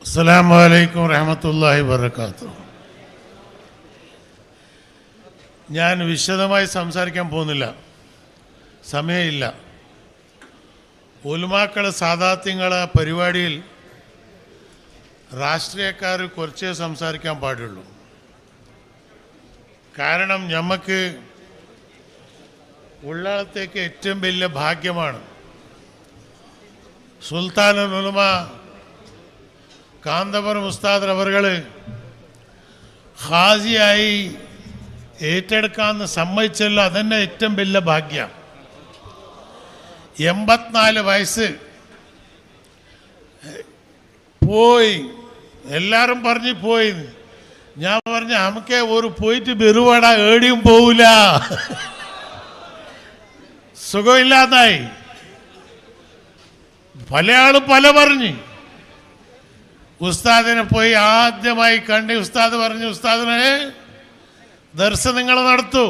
അസ്സലാമു അലൈക്കും വറഹ്മത്തുള്ളാഹി വബറകാതുഹു. ഞാൻ വിശദമായി സംസാരിക്കാൻ പോകുന്നില്ല, സമയമില്ല. ഉലമാക്കൾ സാദാത്യങ്ങളെ പരിപാടിയിൽ രാഷ്ട്രീയക്കാർ കുറച്ചേ സംസാരിക്കാൻ പാടുള്ളൂ. കാരണം നമുക്ക് ഉള്ളത്തേക്ക് ഏറ്റവും വലിയ ഭാഗ്യമാണ് സുൽത്താനുൽ ഉലമ കാന്തപുരം ഉസ്താദ് അവർ ഖാസിയായി ഏറ്റെടുക്കാമെന്ന് സമ്മതിച്ചല്ലോ, അതന്നെ ഏറ്റവും വലിയ ഭാഗ്യം. 84 വയസ്സ് പോയി, എല്ലാവരും പറഞ്ഞ് പോയി. ഞാൻ പറഞ്ഞ നമുക്ക് ഒരു പോയിട്ട് ബെറുവാട ഏടിയും പോവില്ല, സുഖമില്ലാതായി. പല ആളും പല പറഞ്ഞു. ഉസ്താദിനെ പോയി ആദ്യമായി കണ്ട് ഉസ്താദ് പറഞ്ഞു, ഉസ്താദിനെ ദർശനം നിങ്ങൾ നടത്തൂ,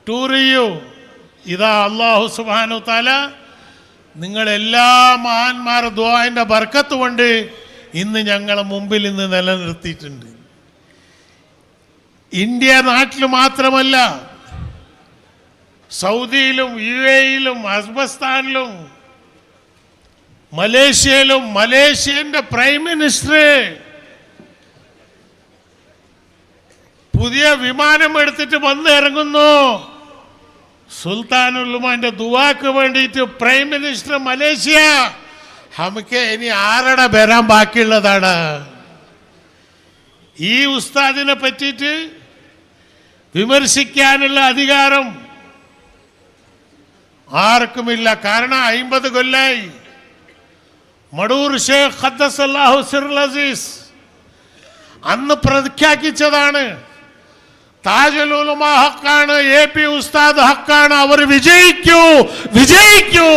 ടൂർ ചെയ്യൂ. ഇതാ അല്ലാഹു സുബ്ഹാനഹു തആല നിങ്ങളെല്ലാ മഹാന്മാരുടെ ദുആന്റെ ബർക്കത്ത് കൊണ്ട് ഇന്ന് ഞങ്ങളെ മുമ്പിൽ ഇന്ന് നിലനിർത്തിയിട്ടുണ്ട്. ഇന്ത്യ നാട്ടിൽ മാത്രമല്ല, സൗദിയിലും UAE-യിലും അഫ്ഗാനിസ്ഥാനിലും മലേഷ്യയിലും മലേഷ്യൻ്റെ പ്രൈം മിനിസ്റ്റർ പുതിയ വിമാനം എടുത്തിട്ട് വന്ന് ഇറങ്ങുന്നു. സുൽത്താനുൽ ഉലമാന്റെ ദുആക്ക് വേണ്ടിയിട്ട് പ്രൈം മിനിസ്റ്റർ മലേഷ്യ. നമുക്ക് ഇനി ആരുടെ വരാൻ ബാക്കിയുള്ളതാണ്? ഈ ഉസ്താദിനെ പറ്റിയിട്ട് വിമർശിക്കാനുള്ള അധികാരം ആർക്കുമില്ല. കാരണം 50 കൊല്ലായി മടൂർ ഷേഖ് ഖദ്ദസല്ലാഹു സിറുൽ അസീസ് അന്ന് പ്രഖ്യാപിച്ചതാണ്, താജുൽ ഉലമ ഹക്കാണ്, AP ഉസ്താദ് ഹക്കാണ്, അവർ വിജയിക്കൂ വിജയിക്കൂ.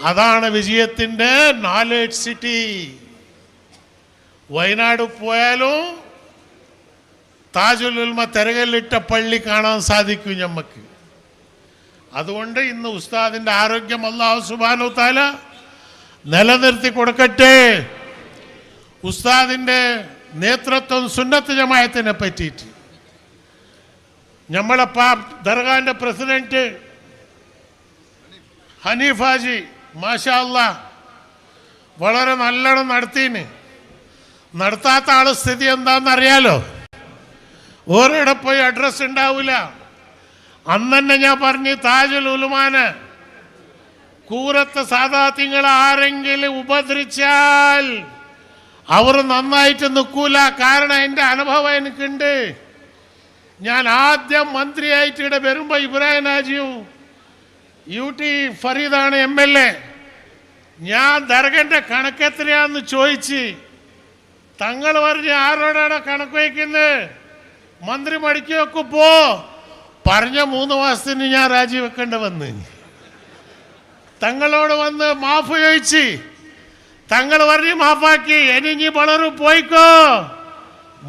അതാണ് വിജയത്തിൻ്റെ നോളജ് സിറ്റി. വയനാട് പോയാലും താജുൽ ഉലമ തിരകല്ലിട്ട പള്ളി കാണാൻ സാധിക്കും നമുക്ക്. അതുകൊണ്ട് ഇന്ന് ഉസ്താദിൻ്റെ ആരോഗ്യം അല്ലാഹു സുബ്ഹാനഹു തആല നിലനിർത്തി കൊടുക്കട്ടെ. ഉസ്താദിൻ്റെ നേതൃത്വം സുന്നത്ത് ജമാഅത്തിനെ പറ്റിയിട്ട് നമ്മളെ ദർഗാന്റെ പ്രസിഡന്റ് ഹനീഫാജി മാഷാ അല്ലാഹ് വളരെ നല്ലോണം നടത്തീന്. നടത്താത്ത ആള് സ്ഥിതി എന്താണെന്നറിയാലോ, ഓരോടെ പോയി അഡ്രസ് ഉണ്ടാവില്ല. അന്ന് തന്നെ ഞാൻ പറഞ്ഞു, താജുൽ ഉലമാനെ കൂറത്തെ സാദാത്യങ്ങൾ ആരെങ്കിലും ഉപദ്രവിച്ചാൽ അവർ നന്നായിട്ട് നിൽക്കൂല. കാരണം എൻ്റെ അനുഭവം എനിക്കുണ്ട്. ഞാൻ ആദ്യം മന്ത്രിയായിട്ട് ഇവിടെ വരുമ്പോൾ ഇബ്രാഹിം ഹാജിയും UT ഫരീദാണ് MLA. ഞാൻ ദർഗന്റെ കണക്കെത്രയാന്ന് ചോദിച്ച് തങ്ങൾ പറഞ്ഞ് ആരോടാണ് കണക്ക് വയ്ക്കുന്നത്, മന്ത്രി മടിക്കൊക്കെ പോ പറഞ്ഞ 3 മാസത്തിന് ഞാൻ രാജിവെക്കേണ്ടി വന്ന്. തങ്ങളോട് വന്ന് മാഫ് ചോദിച്ച് തങ്ങൾ പറഞ്ഞ് മാഫാക്കി. ഇനി വളരും പോയിക്കോ.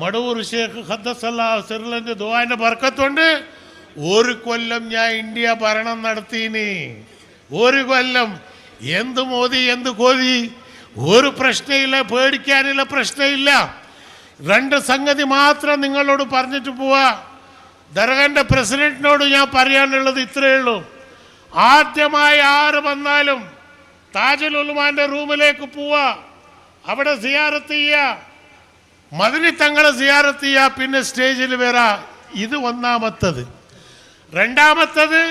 മടൂർ ഷേഖ് ഖദ്ദസല്ലാഹു സിറുൽ ദുആന്റെ ബർക്കത്തുണ്ട് 1 കൊല്ലം ഞാൻ ഇന്ത്യ ഭരണം നടത്തീനി. 1 കൊല്ലം. എന്ത് മോദി എന്ത് കോതി, ഒരു പ്രശ്നമില്ല, പേടിക്കാനുള്ള പ്രശ്നമില്ല. 2 സംഗതി മാത്രം നിങ്ങളോട് പറഞ്ഞിട്ട് പോവാ. ദർഗന്റെ പ്രസിഡന്റിനോട് ഞാൻ പറയാനുള്ളത് ഇത്രയേ ഉള്ളൂ. ആദ്യമായി ആര് വന്നാലും താജുൽ ഉലമാന്റെ റൂമിലേക്ക് പോവാ, അവിടെ സിയാറത്ത് ചെയ്യുക, മദനി തങ്ങളെ സിയാറത്ത് ചെയ്യുക, പിന്നെ സ്റ്റേജിൽ വരാ. ഇത് 1-മത്തത്. 2-മത്തത്,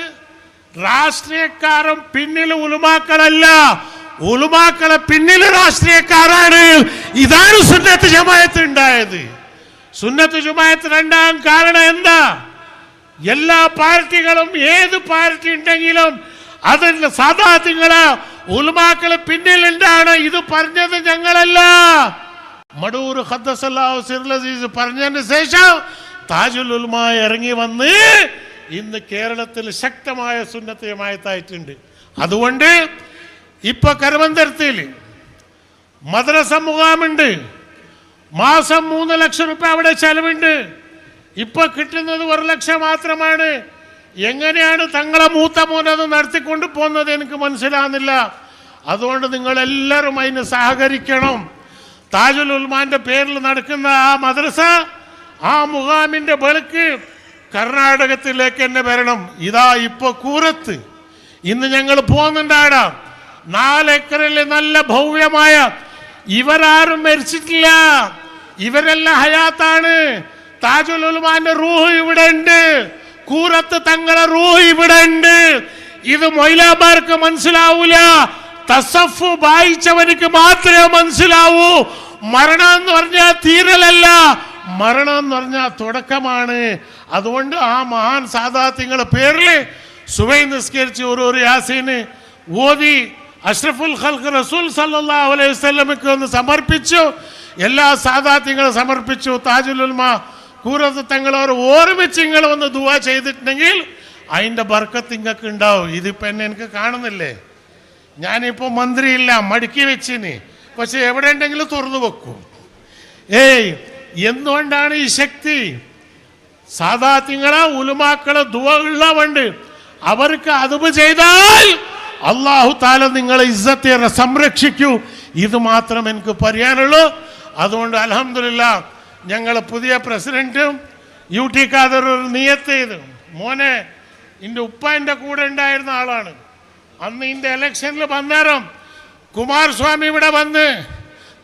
രാഷ്ട്രീയക്കാരും പിന്നിൽ ഉലമാക്കളല്ല, ഉലമാക്കളെ പിന്നിൽ രാഷ്ട്രീയക്കാരാണ്. ഇതാണ് സുന്നത്ത് ജമാഅത്ത് ഉണ്ടായത്. സുന്നത്ത് ജമാഅത്ത് 2-ാം കാരണം എന്താ? എല്ലാ പാർട്ടികളും ഏത് പാർട്ടി ഉണ്ടെങ്കിലും അതിൽ സാദാത്യങ്ങളെ ഉലമാക്കളെ പിന്നിലുണ്ടാണ്. ഇത് പറഞ്ഞത് ഞങ്ങളല്ല, മടൂർ ഖദ്ദസല്ലാഹു സിറുൽ അസീസ് പറഞ്ഞതിന് ശേഷം താജുൽ ഉലമ ഇറങ്ങി വന്ന് ഇന്ന് കേരളത്തിൽ ശക്തമായ സുന്നത്ത് ജമാഅത്തായിട്ടുണ്ട്. അതുകൊണ്ട് ഇപ്പൊ കരുവന്തരത്തിൽ മദ്രസ മുഖാമുണ്ട്, മാസം 3 ലക്ഷം രൂപ അവിടെ ചെലവുണ്ട്. ഇപ്പൊ കിട്ടുന്നത് 1 ലക്ഷം മാത്രമാണ്. എങ്ങനെയാണ് തങ്ങളെ മൂത്ത മോനത് നടത്തിക്കൊണ്ട് പോകുന്നത് എനിക്ക് മനസ്സിലാകുന്നില്ല. അതുകൊണ്ട് നിങ്ങളെല്ലാവരും അതിന് സഹകരിക്കണം. താജുൽ ഉൽമാന്റെ പേരിൽ നടക്കുന്ന ആ മദ്രസ, ആ മുഖാമിന്റെ ബൾക്ക് കർണാടകത്തിലേക്ക് തന്നെ വരണം. ഇതാ ഇപ്പൊ കൂറത്ത് ഇന്ന് ഞങ്ങൾ പോകുന്നുണ്ടാടാ. 4 ഏക്കറിൽ നല്ല ഭവ്യമായ, ഇവരാരും മരിച്ചിട്ടില്ല, ഇവരെല്ലാം ഹയാത്താണ്. താജുൽ ഉൽമാന്റെ റൂഹ് ഇവിടെ ഉണ്ട്, കൂറത്ത് തങ്ങളെ റൂഹ് ഇവിടെ ഉണ്ട്. ഇത് മൊയ്ലാമാർക്ക് മനസ്സിലാവൂല, തസഫ് വായിച്ചവനിക്ക് മാത്രമേ മനസ്സിലാവൂ. മരണം എന്ന് പറഞ്ഞാൽ തീരലല്ല, മരണം എന്ന് പറഞ്ഞാൽ തുടക്കമാണ്. അതുകൊണ്ട് ആ മഹാൻ സാദാത്യങ്ങളുടെ പേരിൽ സുബഹി നിസ്കരിച്ച് ഒരു യാസീന് ഓതി അഷ്റഫുൽ ഖൽഖ് റസൂൽ സല്ലല്ലാഹു അലൈഹി വസല്ലമക്ക് ഒന്ന് സമർപ്പിച്ചു. എല്ലാ സാദാത്യങ്ങളും സമർപ്പിച്ചു. താജുൽ ഉൽമ കൂറത്ത് തങ്ങളോട് ഓർമ്മിച്ച് നിങ്ങൾ ഒന്ന് ദുആ ചെയ്തിട്ടുണ്ടെങ്കിൽ അതിൻ്റെ ബർക്കത്ത് നിങ്ങൾക്ക് ഉണ്ടാവും. ഇതിപ്പോൾ എന്നെ എനിക്ക് കാണുന്നില്ലേ, ഞാനിപ്പോൾ മന്ത്രിയില്ല, മടുക്കി വെച്ചിന്, പക്ഷെ എവിടെ ഉണ്ടെങ്കിലും തുറന്നു വെക്കും. എന്തുകൊണ്ടാണ് ഈ ശക്തി? സാദാത്യങ്ങളെ ഉലമാക്കളെ ദുആ ഉള്ളവണ്ട്, അവർക്ക് അതുബ് ചെയ്താൽ അല്ലാഹു തആല നിങ്ങളെ ഇസ്സത്തെ സംരക്ഷിക്കൂ. ഇത് മാത്രം എനിക്ക് പറയാനുള്ളൂ. അതുകൊണ്ട് അൽഹംദുലില്ലാഹ് ഞങ്ങളെ പുതിയ പ്രസിഡന്റും UT ഖാദർ ഒരു നിയത്ത് ചെയ്തു. മോനെ, എൻ്റെ ഉപ്പാൻ്റെ കൂടെ ഉണ്ടായിരുന്ന ആളാണ്. അന്ന് ഇതിൻ്റെ ഇലക്ഷനിൽ വന്നേരം കുമാരസ്വാമി ഇവിടെ വന്ന്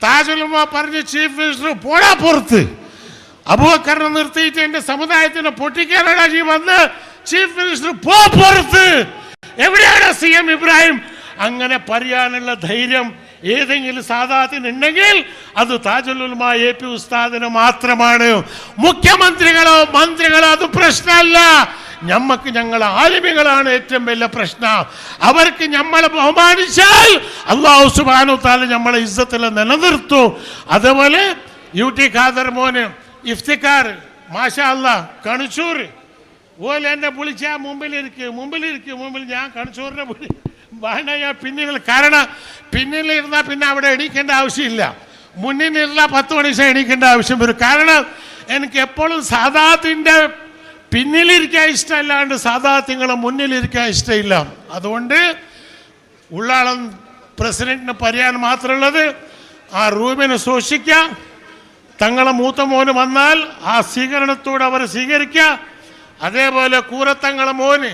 താജുൽ ഉലമ പറഞ്ഞ് ചീഫ് മിനിസ്റ്റർ പോടാ പുറത്ത്, അബൂബക്കറിനെ നിർത്തിയിട്ട് എൻ്റെ സമുദായത്തിനെ പൊട്ടിക്കാനാണ് ഈ വന്ന് ചീഫ് മിനിസ്റ്റർ പോ പുറത്ത്, എവിടെയാണ് CM ഇബ്രാഹിം? അങ്ങനെ പറയാനുള്ള ധൈര്യം ഏതെങ്കിലും സാദാത്തിനുണ്ടെങ്കിൽ അത് താജുൽ ഉലമ AP ഉസ്താദിന് മാത്രമാണ്. മുഖ്യമന്ത്രികളോ മന്ത്രികളോ അത് പ്രശ്നമല്ല. ഞമ്മക്ക് ഞങ്ങളെ ആലിമികളാണ് ഏറ്റവും വലിയ പ്രശ്നം. അവർക്ക് നമ്മളെ ബഹുമാനിച്ചാൽ അല്ലാഹു സുബ്ഹാനഹു തആല നമ്മളെ ഇസ്സത്തിൽ നിലനിർത്തും. അതുപോലെ UT ഖാദർ മോന് ഇഫ്തിഖാർ മാഷാ അല്ലാഹ് കണിച്ചൂർ ഓലെ എന്നെ വിളിച്ചാ മുമ്പിൽ ഞാൻ കണിച്ചൂറിനെ വേണ്ട, ഞാൻ പിന്നിൽ. കാരണം പിന്നിലിരുന്നാൽ പിന്നെ അവിടെ എണീക്കേണ്ട ആവശ്യമില്ല, മുന്നിലിരുന്നാൽ 10 മണി ശേഷം എണീക്കേണ്ട ആവശ്യം വരും. കാരണം എനിക്ക് എപ്പോഴും സാദാത്തിൻ്റെ പിന്നിലിരിക്കാൻ ഇഷ്ടമല്ലാണ്ട് സാദാത്യങ്ങളെ മുന്നിലിരിക്കാൻ ഇഷ്ടമില്ല. അതുകൊണ്ട് ഉള്ളാളം പ്രസിഡന്റിന് പറയാൻ മാത്രമുള്ളത് ആ റൂമിനെ സൂക്ഷിക്കുക. തങ്ങളെ മൂത്ത മോന് വന്നാൽ ആ സ്വീകരണത്തോടെ അവർ സ്വീകരിക്കുക. അതേപോലെ കൂറത്തങ്ങളെ മോന്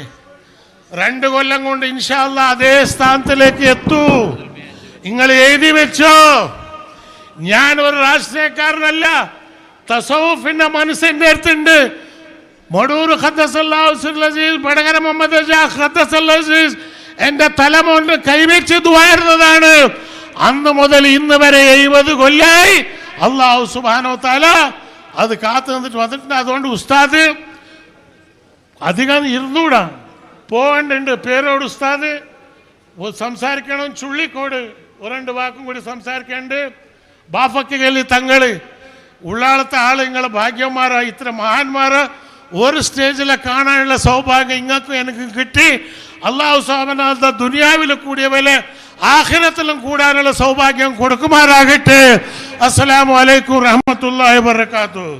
2 കൊല്ലം കൊണ്ട് ഇൻഷാ അല്ലാഹ് അതേ സ്ഥാനത്തിലേക്ക് എത്തൂ. നിങ്ങൾ എഴുതി വെച്ചോ. ഞാൻ ഒരു രാഷ്ട്രീയക്കാരനല്ല, തസവുഫിന്റെ മനസ്സിൻ്റെ അടുത്തുണ്ട്. മടൂർ വടകര മുഹമ്മദ് എന്റെ തലമുണ്ട് കൈവച്ച് ദുആയിരുന്നതാണ്. അന്ന് മുതൽ ഇന്ന് വരെ 70 കൊല്ലായി അല്ലാഹു സുബ്ഹാനഹു തആല അത് കാത്തു നിന്നിട്ട് വന്നിട്ടുണ്ട്. അതുകൊണ്ട് ഉസ്താദ് അധികം ഇരുന്നൂടാ, പോകണ്ടുണ്ട്. പേരോട് ഉസ്താദ് സംസാരിക്കണം. ചുള്ളിക്കോട് 2 വാക്കും കൂടി സംസാരിക്കാണ്ട്. ബാഫക്ക് കല്ലി തങ്ങള് ഉള്ളാളത്തെ ആള്, നിങ്ങളെ ഭാഗ്യന്മാരാ. ഇത്ര മഹാന്മാര് ഒരു സ്റ്റേജിലെ കാണാനുള്ള സൗഭാഗ്യം ഇങ്ങൾക്കും എനിക്കും കിട്ടി. അല്ലാഹു സുബ്ഹാനഹു തആല ദുനിയാവിൽ കൂടിയ പോലെ ആഖിറത്തിലും കൂടാനുള്ള സൗഭാഗ്യം കൊടുക്കുമാറാകട്ടെ. അസ്സലാമു അലൈക്കും വറഹ്മത്തുള്ളാഹി വബറകാതുഹു.